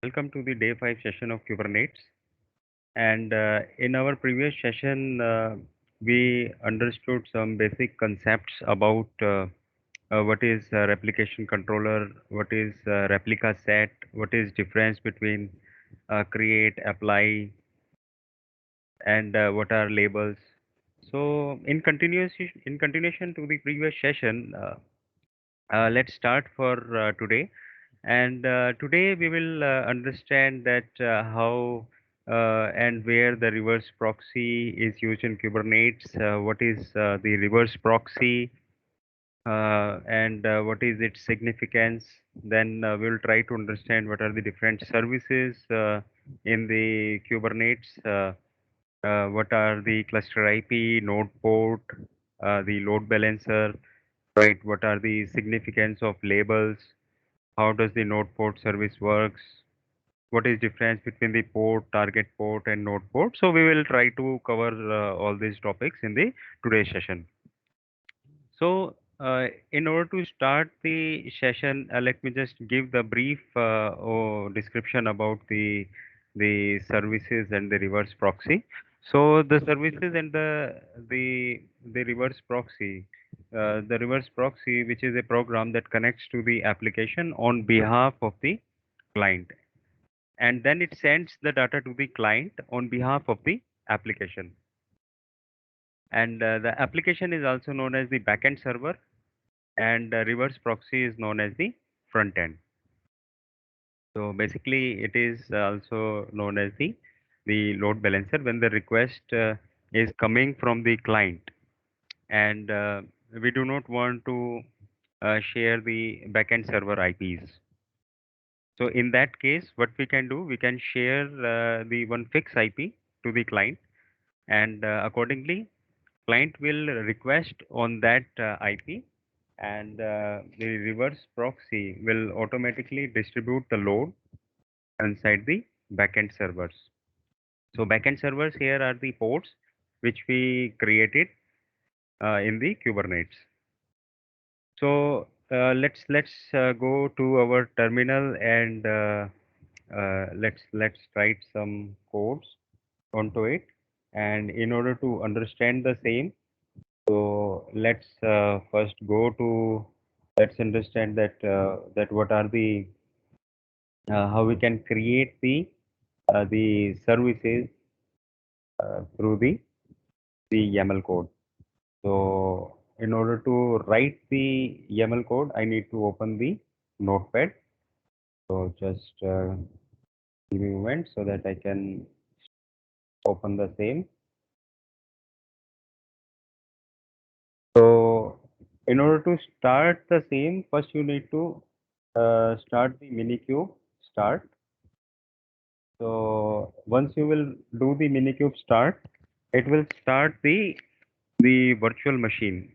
Welcome to the day 5 session of Kubernetes. And in our previous session, we understood some basic concepts about what is replication controller, what is replica set, what is difference between create, apply, and what are labels. So in continuation to the previous session, let's start for today. And today we will understand that how and where the reverse proxy is used in Kubernetes, what is the reverse proxy, and what is its significance. Then we'll try to understand what are the different services in the Kubernetes, what are the cluster IP, NodePort, the load balancer, right? What are the significance of labels? How does the NodePort service works? What is difference between the port, target port, and NodePort? So we will try to cover all these topics in the today's session. So in order to start the session, let me just give the brief description about the services and the reverse proxy. So the services and the reverse proxy, the reverse proxy, which is a program that connects to the application on behalf of the client, and then it sends the data to the client on behalf of the application. And the application is also known as the backend server, and reverse proxy is known as the front end. So basically, it is also known as the load balancer when the request is coming from the client, and we do not want to share the backend server IPs. So in that case, what we can do, we can share the one fixed IP to the client, and accordingly, client will request on that IP, and the reverse proxy will automatically distribute the load inside the backend servers. So backend servers here are the ports which we created in the Kubernetes. So let's go to our terminal, and let's write some codes onto it. And in order to understand the same, so let's first go to let's understand that what are the how we can create the services through the YAML code. So in order to write the YAML code, I need to open the Notepad. So just give me a moment so that I can open the same. So in order to start the same, first you need to start the minikube start. So once you will do the minikube start, it will start the virtual machine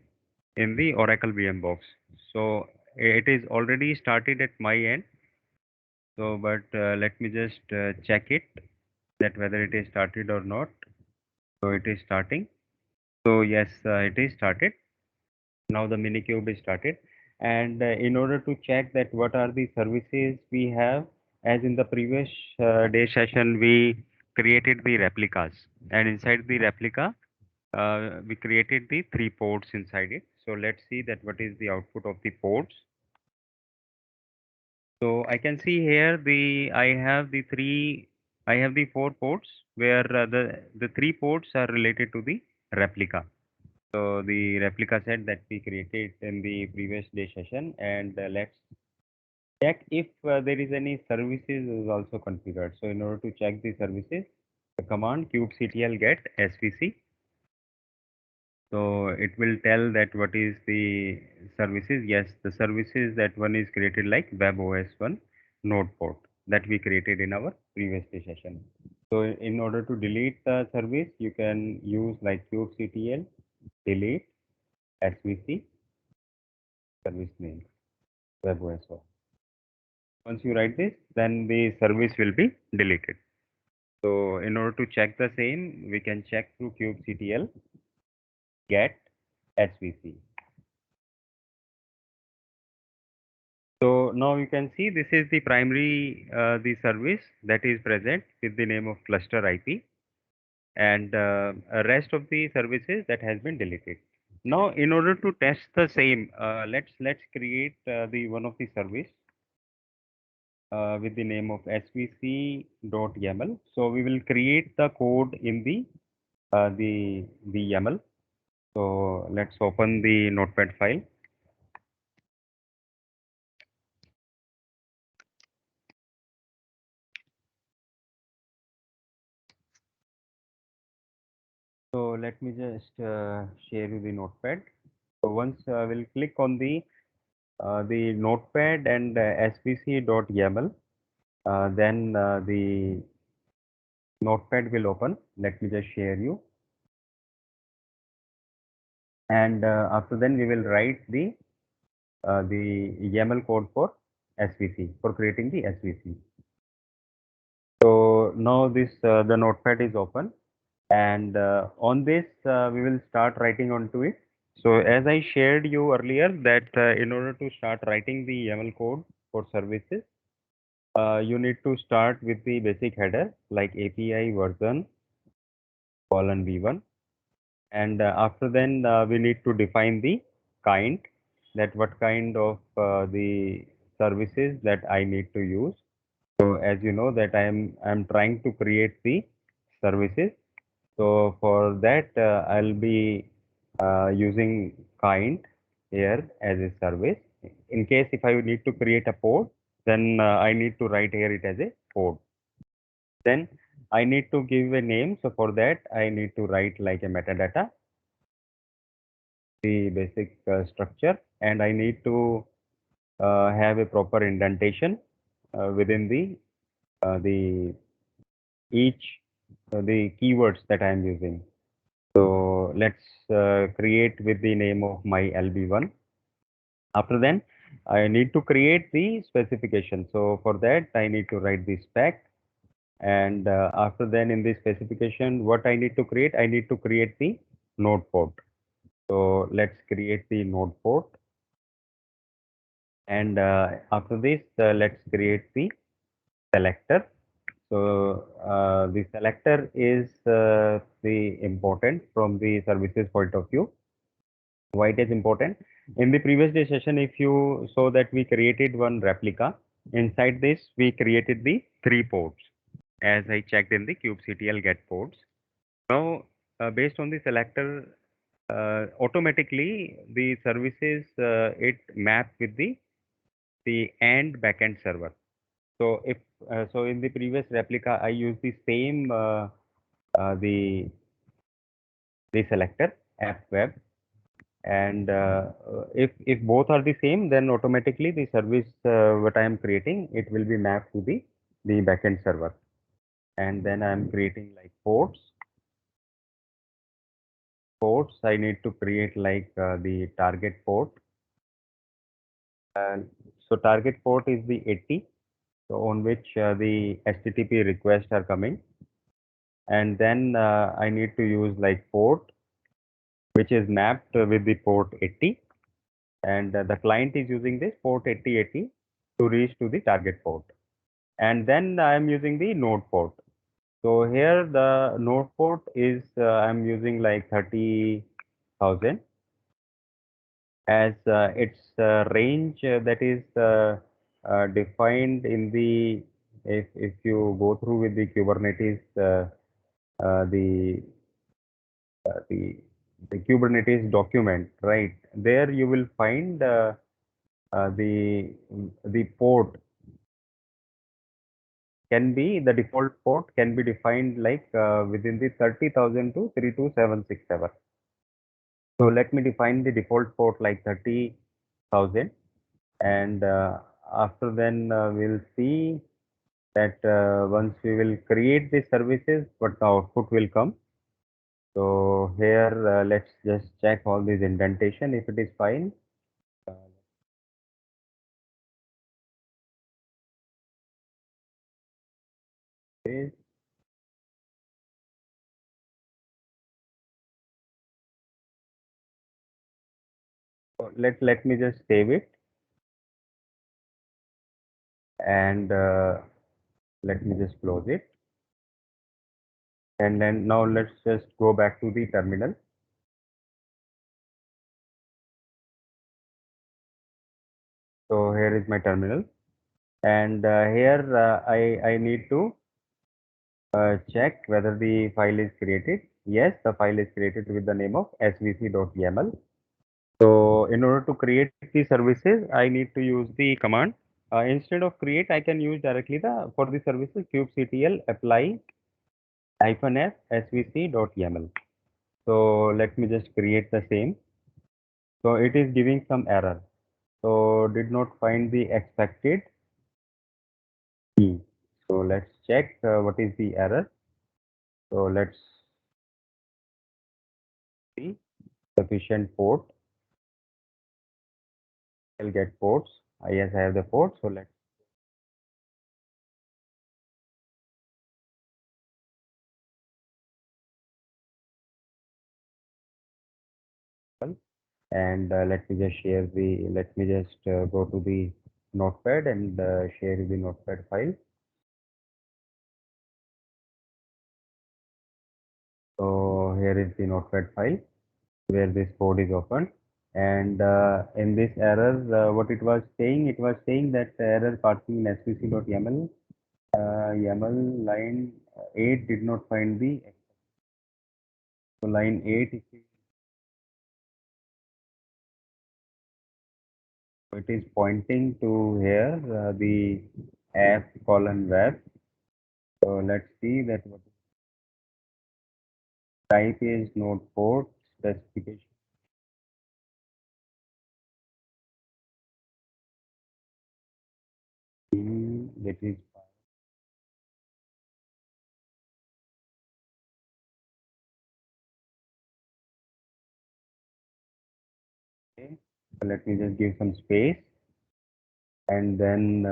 in the Oracle VM box. So it is already started at my end. So but let me just check it that whether it is started or not. So it is starting. So yes, it is started. Now the minikube is started, and in order to check that what are the services we have, as in the previous day session, we created the replicas, and inside the replica, we created the 3 ports inside it. So let's see that what is the output of the ports. So I can see here I have the 4 ports where the 3 ports are related to the replica. So the replica set that we created in the previous day session, and let's check if there is any services is also configured. So in order to check the services, the command kubectl get svc. So it will tell that what is the services. Yes, the services that one is created like WebOS1 NodePort that we created in our previous day session. So in order to delete the service, you can use like kubectl delete svc service name WebOS1. Once you write this, then the service will be deleted. So in order to check the same, we can check through kubectl get svc. So now you can see this is the primary the service that is present with the name of cluster IP, and rest of the services that has been deleted. Now, in order to test the same, let's create the one of the service with the name of svc.yaml. So we will create the code in the YAML. So let's open the Notepad file. So let me just share you the Notepad. So once we'll click on the Notepad and svc.yaml, then the Notepad will open. Let me just share you. And after then we will write the YAML code for SVC, for creating the SVC. So now this the Notepad is open, and on this we will start writing onto it. So as I shared you earlier that in order to start writing the YAML code for services, you need to start with the basic header like API version colon v1, and after then we need to define the kind, that what kind of the services that I need to use. So as you know that I'm trying to create the services. So for that I'll be using kind here as a service. In case if I need to create a pod, then I need to write here it as a pod. Then I need to give a name. So for that I need to write like a metadata, the basic structure, and I need to have a proper indentation within the each the keywords that I am using. So let's create with the name of my LB1. After then, I need to create the specification. So for that, I need to write the spec. And after then, in the specification, what I need to create? I need to create the node port. So let's create the node port. And after this, let's create the selector. So the selector is the important from the services point of view. Why it is important? In the previous day session, if you saw that we created one replica, inside this we created the three ports as I checked in the kubectl get ports. Now, based on the selector, automatically the services it maps with the AND backend server. So if so, in the previous replica, I used the same the selector app web, and if both are the same, then automatically the service what I am creating, it will be mapped to the backend server. And then I am creating like ports. I need to create like the target port. And so target port is the 80, so on which the HTTP requests are coming. And then I need to use like port which is mapped with the port 80, and the client is using this port 8080 to reach to the target port. And then I am using the node port. So here the node port is I'm using like 30,000 as its range that is defined in the, if you go through with the Kubernetes uh, the the Kubernetes document, right? There you will find the port can be, the default port can be defined like within the 30,000 to 32767. So let me define the default port like 30,000, and after then we'll see that once we will create the services, what the output will come. So here let's just check all these indentation if it is fine. Uh, okay. So let me just save it. and let me just close it. And then now let's just go back to the terminal. So here is my terminal, and here I need to check whether the file is created. Yes, the file is created with the name of svc.yaml. So in order to create the services, I need to use the command. Instead of create, I can use directly the for the services kubectl apply -f svc.yaml. So let me just create the same. So it is giving some error. So did not find the expected key. So let's check what is the error. So let's see sufficient port. I'll get ports. Yes, I have the port. So let's and let me just go to the notepad and share the notepad file. So here is the notepad file where this code is opened. And in this error, what it was saying that error parsing in svc.yaml, YAML line 8 did not find the, so line 8, it is pointing to here, the app colon web. So let's see that what type is NodePort specification. That is okay. So let me just give some space and then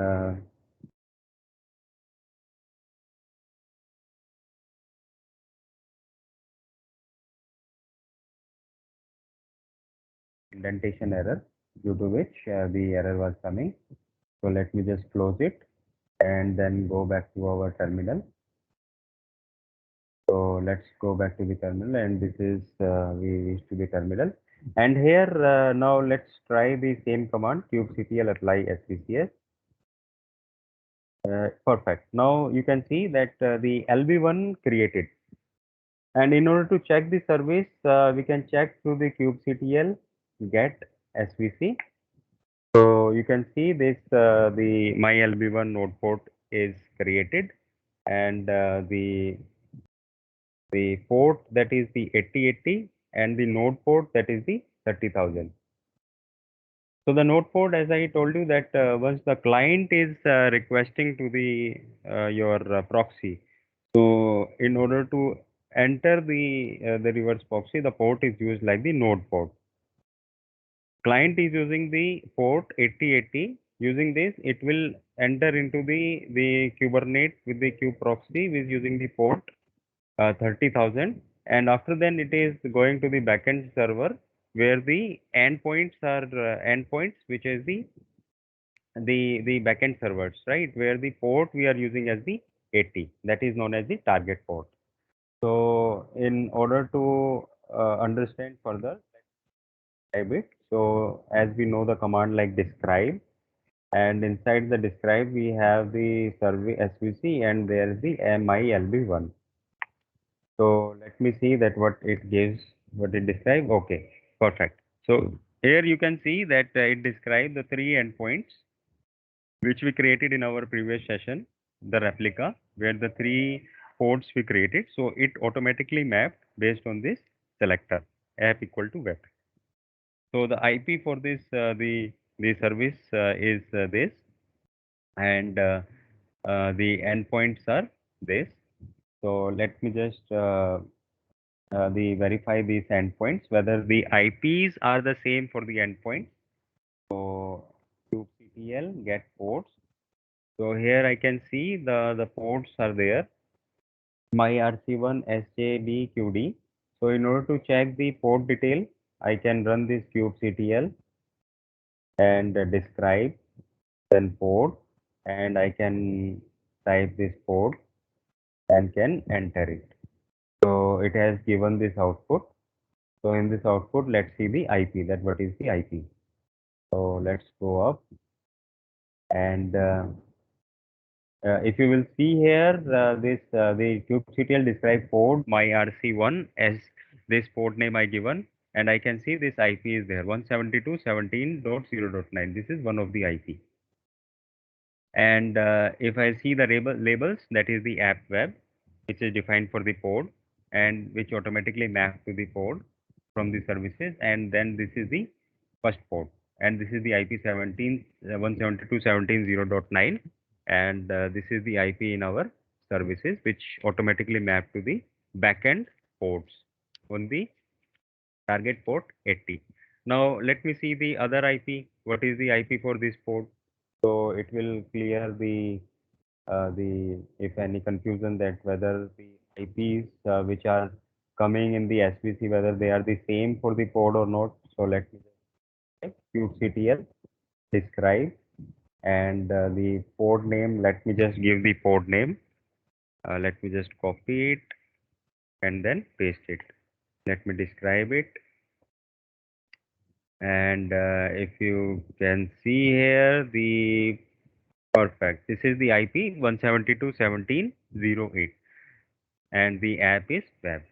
indentation error due to which the error was coming. So let me just close it and then go back to our terminal. So let's go back to the terminal, and this is we reach to the terminal. And here now let's try the same command kubectl apply svcs. Perfect. Now you can see that the LB1 created. And in order to check the service, we can check through the kubectl get svc. So you can see this the my LB1 node port is created, and the port that is the 8080 and the node port that is the 30,000. So the node port, as I told you, that once the client is requesting to the your proxy, so in order to enter the reverse proxy, the port is used like the node port. Client is using the port 8080. Using this, it will enter into the Kubernetes with the kube proxy with using the port 30,000, and after then it is going to the backend server where the endpoints are endpoints, which is the backend servers, right, where the port we are using as the 80, that is known as the target port. So in order to understand further, describe it. So as we know the command like describe, and inside the describe we have the survey svc, and there is the milb1. So let me see that what it gives, what it describes. Okay, perfect. So here you can see that it describes the three endpoints which we created in our previous session, the replica, where the three ports we created. So it automatically mapped based on this selector app equal to web. So the IP for this the service is this, and the endpoints are this. So let me just verify these endpoints whether the IPs are the same for the endpoints. So kubectl get ports. So here I can see the ports are there. My RC1 SJBQD. So in order to check the port detail, I can run this kubectl and describe then port. and I can type this code and can enter it. So it has given this output. So in this output, let's see the IP, that what is the IP. So let's go up and if you will see here, the kubectl describe port myrc1 as this port name I given, and I can see this IP is there 172.17.0.9. This is one of the IP. And if I see the labels, that is the app web, which is defined for the pod and which automatically maps to the pod from the services. And then this is the first port. And this is the IP 172.17.0.9. And this is the IP in our services, which automatically map to the backend ports on the target port 80. Now let me see the other IP. What is the IP for this port? So it will clear the if any confusion that whether the IPs which are coming in the SVC whether they are the same for the pod or not. So let me just type kubectl describe and the pod name. Let me just give the pod name. Let me just copy it and then paste it. Let me describe it. And if you can see here the perfect. This is the IP 172.17.0.8 and the app is web.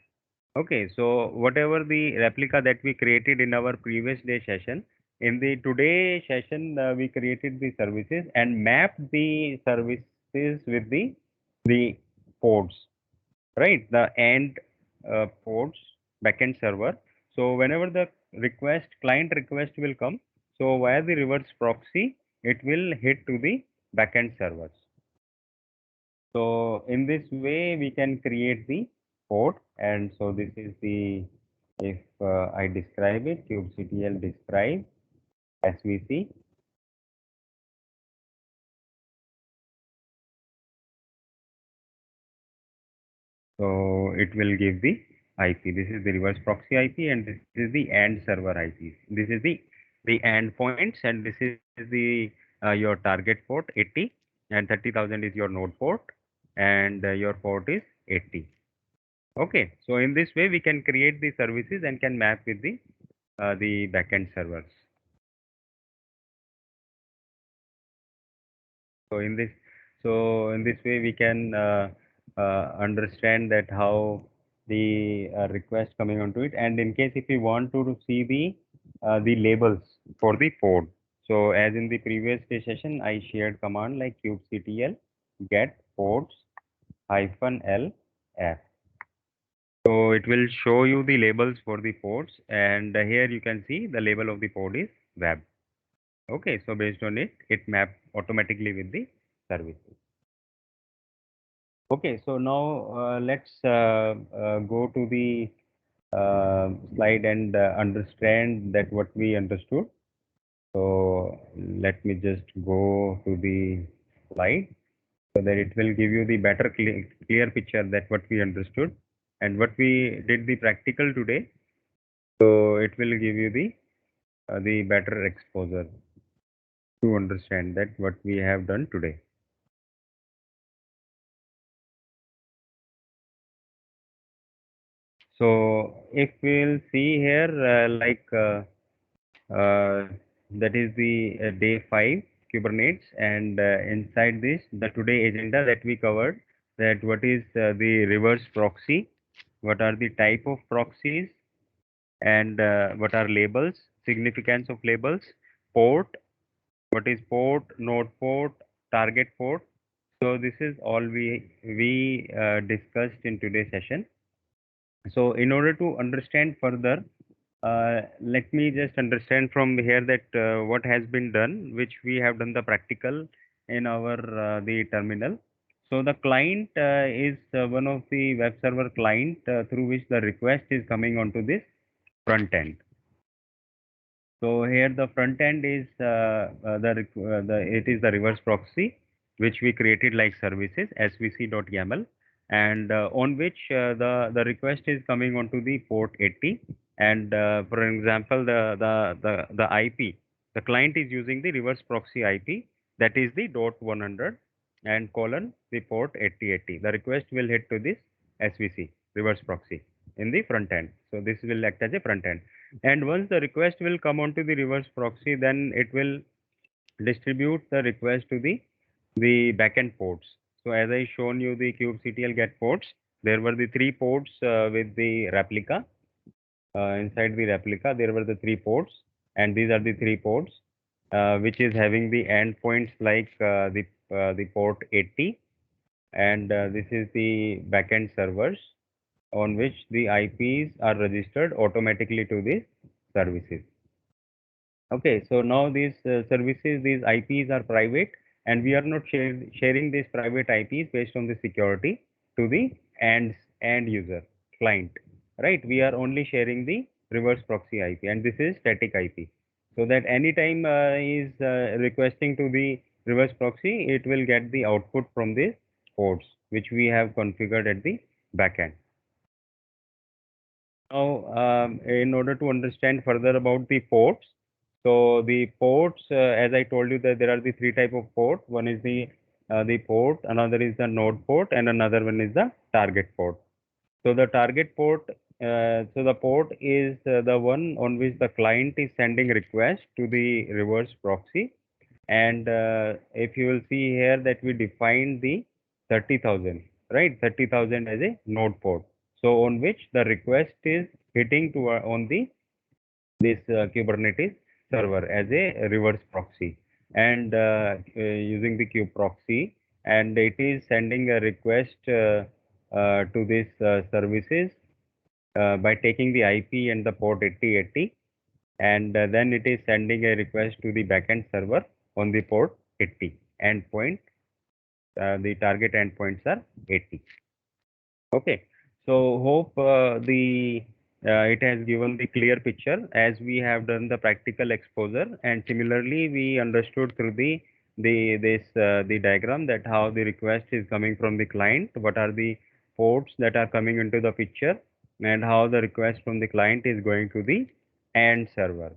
Okay, so whatever the replica that we created in our previous day session, in the today session we created the services and mapped the services with the ports, right? The end ports, backend server. So whenever the client request will come, so via the reverse proxy, it will hit to the backend servers. So in this way, we can create the port. And so this is the, if I describe it, kubectl describe SVC. So it will give the IP. This is the reverse proxy IP and this is the end server IP. This is the end points and this is the your target port 80 and 30,000 is your node port and your port is 80. Okay, so in this way we can create the services and can map with the backend servers. So in this, so in this way we can understand that how the request coming onto it. And in case if we want to see the labels for the pod. So as in the previous session, I shared command like kubectl get pods hyphen l f. So it will show you the labels for the ports and here you can see the label of the port is web. Okay, so based on it, it maps automatically with the services. Okay, so now let's go to the slide and understand that what we understood. So let me just go to the slide so that it will give you the better clear picture that what we understood and what we did the practical today. So it will give you the better exposure to understand that what we have done today. So if we'll see here, that is the day 5 Kubernetes, and inside this, the today agenda that we covered, that what is the reverse proxy, what are the type of proxies, and what are labels, significance of labels, port, what is port, node port, target port. So this is all we discussed in today's session. So in order to understand further, let me just understand from here that what has been done, which we have done the practical in our the terminal. So the client is one of the web server client through which the request is coming onto this front end. So here the front end is it is the reverse proxy which we created like services svc.yaml and on which the request is coming onto the port 80 and for example the IP, the client is using the reverse proxy IP that is the dot 100 and colon the port 8080. The request will hit to this SVC, reverse proxy, in the front end. So this will act as a front end. And once the request will come onto the reverse proxy, then it will distribute the request to the backend ports. So as I shown you the kubectl get ports, there were the three ports with the replica. Inside the replica, there were the three ports, and these are the three ports which is having the endpoints like the port 80, and this is the backend servers on which the IPs are registered automatically to the services. Okay, so now these services, these IPs are private, and we are not sharing these private IPs based on the security to the end user client, right? We are only sharing the reverse proxy IP, and this is static IP. So that anytime is requesting to the reverse proxy, it will get the output from the ports which we have configured at the backend. Now, in order to understand further about the ports, so the ports, as I told you that there are the three type of port. One is the port, another is the node port, and another one is the target port. So the target port, so the port is the one on which the client is sending request to the reverse proxy. And if you will see here that we define the 30,000, right? 30,000 as a node port. So on which the request is hitting to on the this Kubernetes server as a reverse proxy, and using the kube proxy, and it is sending a request to these services by taking the IP and the port 8080, and then it is sending a request to the backend server on the port 80 endpoint. The target endpoints are 80. Okay, so hope the it has given the clear picture as we have done the practical exposure, and similarly we understood through the diagram that how the request is coming from the client, what are the ports that are coming into the picture, and how the request from the client is going to the end server,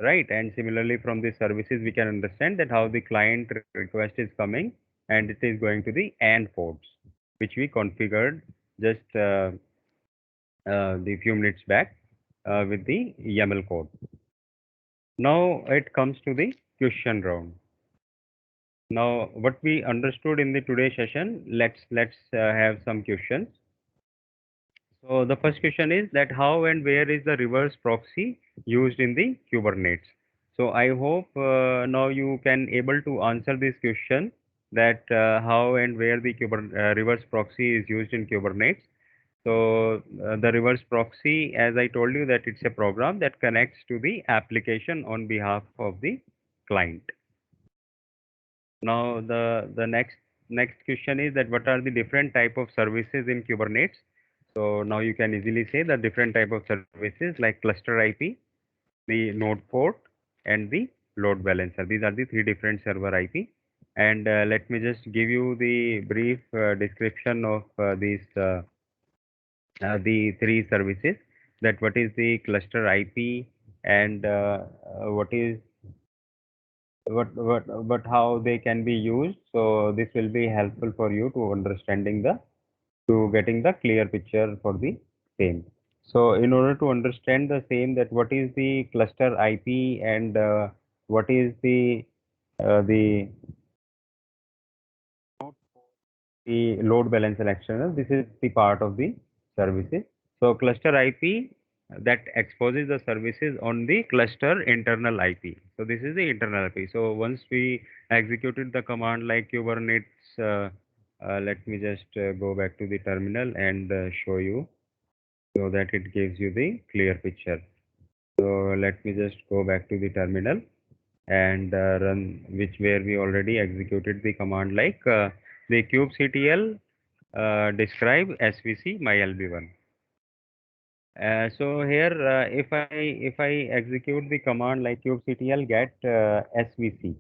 right? And similarly from the services we can understand that how the client request is coming and it is going to the end ports which we configured just the few minutes back with the YAML code. Now it comes to the question round. Now what we understood in the today's session, let's have some questions. So the first question is that how and where is the reverse proxy used in the Kubernetes? So I hope now you can able to answer this question that how and where the reverse proxy is used in Kubernetes. So the reverse proxy, as I told you, that it's a program that connects to the application on behalf of the client. Now the next question is that what are the different type of services in Kubernetes? So now you can easily say the different type of services like cluster IP, the NodePort, and the load balancer. These are the three different server IP. And let me just give you the brief description of the three services. That what is the cluster IP, and what is what how they can be used. So this will be helpful for you to understanding the to getting the clear picture for the same. So in order to understand the same, that what is the cluster IP, and what is the load balancer external, this is the part of the services. So cluster IP that exposes the services on the cluster internal IP. So this is the internal IP. So once we executed the command like Kubernetes, let me just go back to the terminal and show you so that it gives you the clear picture. So let me just go back to the terminal and run which where we already executed the command like the kubectl describe svc mylb1. So here if I execute the command like kubectl get svc.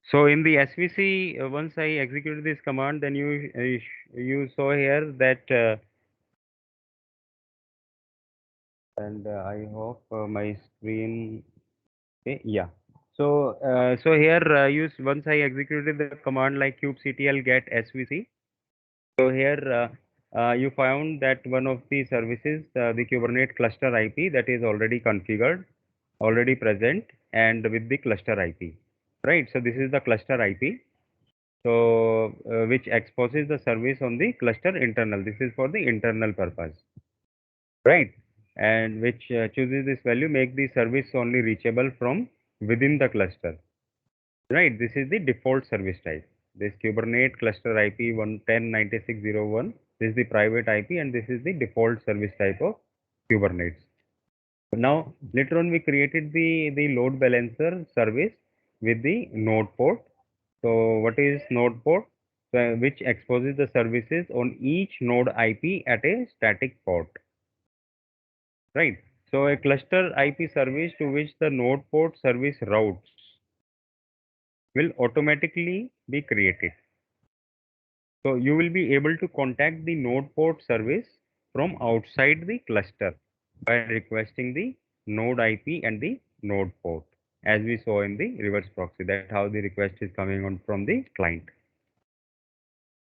So in the svc, once I execute this command, then you saw here that and I hope my screen. Okay, yeah. So here once I executed the command like kubectl get svc. So here you found that one of the services, the Kubernetes cluster IP that is already configured, already present, and with the cluster IP, right? So this is the cluster IP. So which exposes the service on the cluster internal. This is for the internal purpose, right? And which chooses this value, make the service only reachable from within the cluster. Right, this is the default service type. This Kubernetes cluster IP 110.96.01. This is the private IP and this is the default service type of Kubernetes. Now, later on we created the load balancer service with the NodePort. So, what is NodePort? So, which exposes the services on each node IP at a static port. Right. So, a cluster IP service to which the NodePort service routes will automatically be created. So you will be able to contact the NodePort service from outside the cluster by requesting the node IP and the node port, as we saw in the reverse proxy. That's how the request is coming on from the client.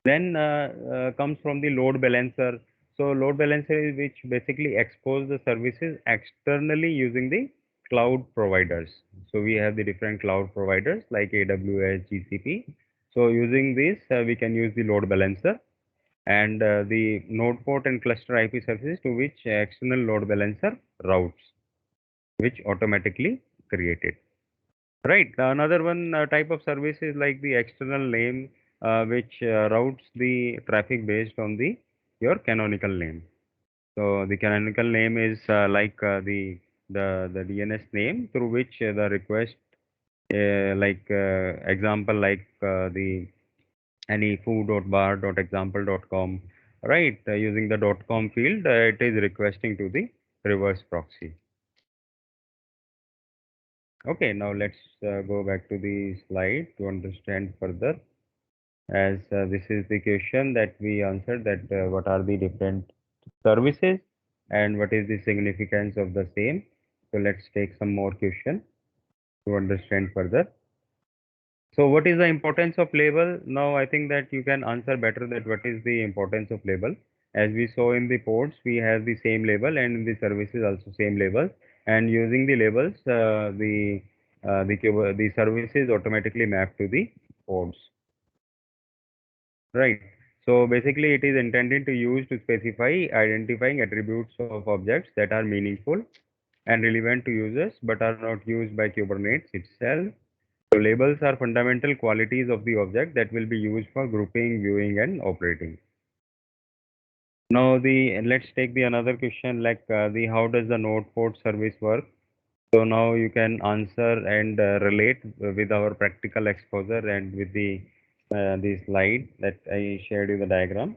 Then comes from the load balancer. So load balancer is which basically expose the services externally using the cloud providers. So we have the different cloud providers like AWS, GCP. So using this, we can use the load balancer and the NodePort and cluster IP services to which external load balancer routes, which automatically created. Right. Another one type of service is like the external name, which routes the traffic based on the your canonical name. So the canonical name is like the DNS name through which the request, like example like the any foo.bar.example.com, right? Using the .com field, it is requesting to the reverse proxy. Okay, now let's go back to the slide to understand further. As this is the question that we answered, that what are the different services and what is the significance of the same. So let's take some more question to understand further. So what is the importance of label? Now I think that you can answer better that what is the importance of label. As we saw in the ports, we have the same label and in the services also same labels. And using the labels, the services automatically map to the ports. Right. So basically it is intended to use to specify identifying attributes of objects that are meaningful and relevant to users but are not used by Kubernetes itself. So labels are fundamental qualities of the object that will be used for grouping, viewing, and operating. Now let's take the another question like the how does the NodePort service work? So now you can answer and relate with our practical exposure and with the slide that I shared you the diagram.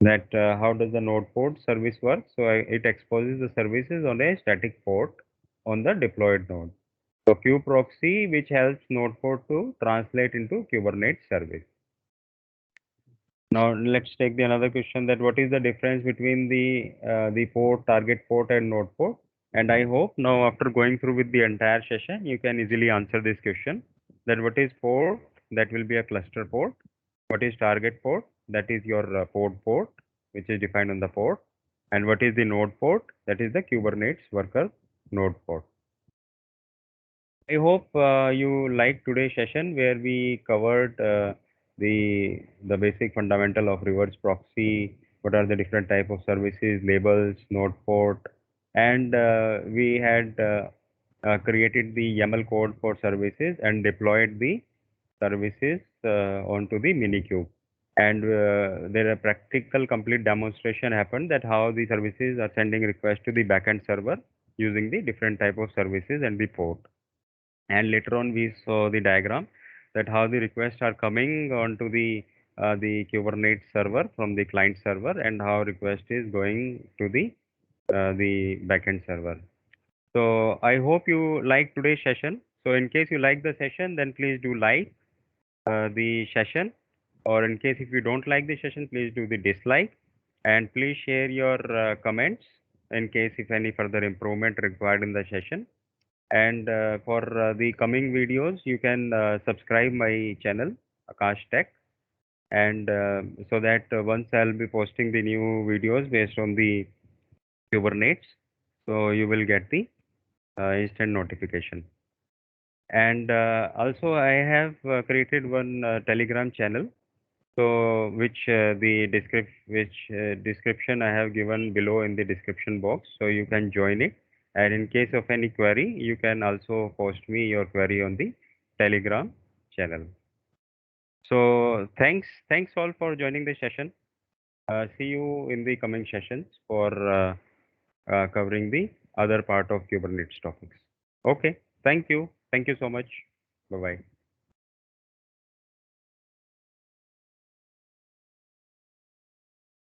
That how does the NodePort service work? So it exposes the services on a static port on the deployed node. So kubeproxy, which helps NodePort to translate into Kubernetes service. Now let's take the another question that what is the difference between the port, target port and NodePort? And I hope now after going through with the entire session, you can easily answer this question that what is port? That will be a cluster port. What is target port? That is your port, which is defined on the port. And what is the node port? That is the Kubernetes worker node port. I hope you liked today's session where we covered the basic fundamental of reverse proxy, what are the different type of services, labels, node port, and we had created the YAML code for services and deployed the services onto the Minikube. And there a practical complete demonstration happened that how the services are sending requests to the backend server using the different type of services and the port. And later on we saw the diagram that how the requests are coming onto the Kubernetes server from the client server and how request is going to the backend server. So I hope you like today's session. So in case you like the session, then please do like the session, or in case if you don't like the session, please do the dislike, and please share your comments in case if any further improvement required in the session. And for the coming videos, you can subscribe my channel, Akash Tech, and so that once I'll be posting the new videos based on the Kubernetes, so you will get the instant notification. And also, I have created one Telegram channel, so which description I have given below in the description box, so you can join it. And in case of any query, you can also post me your query on the Telegram channel. So thanks all for joining the session. See you in the coming sessions for covering the other part of Kubernetes topics. Okay, thank you so much. Bye bye.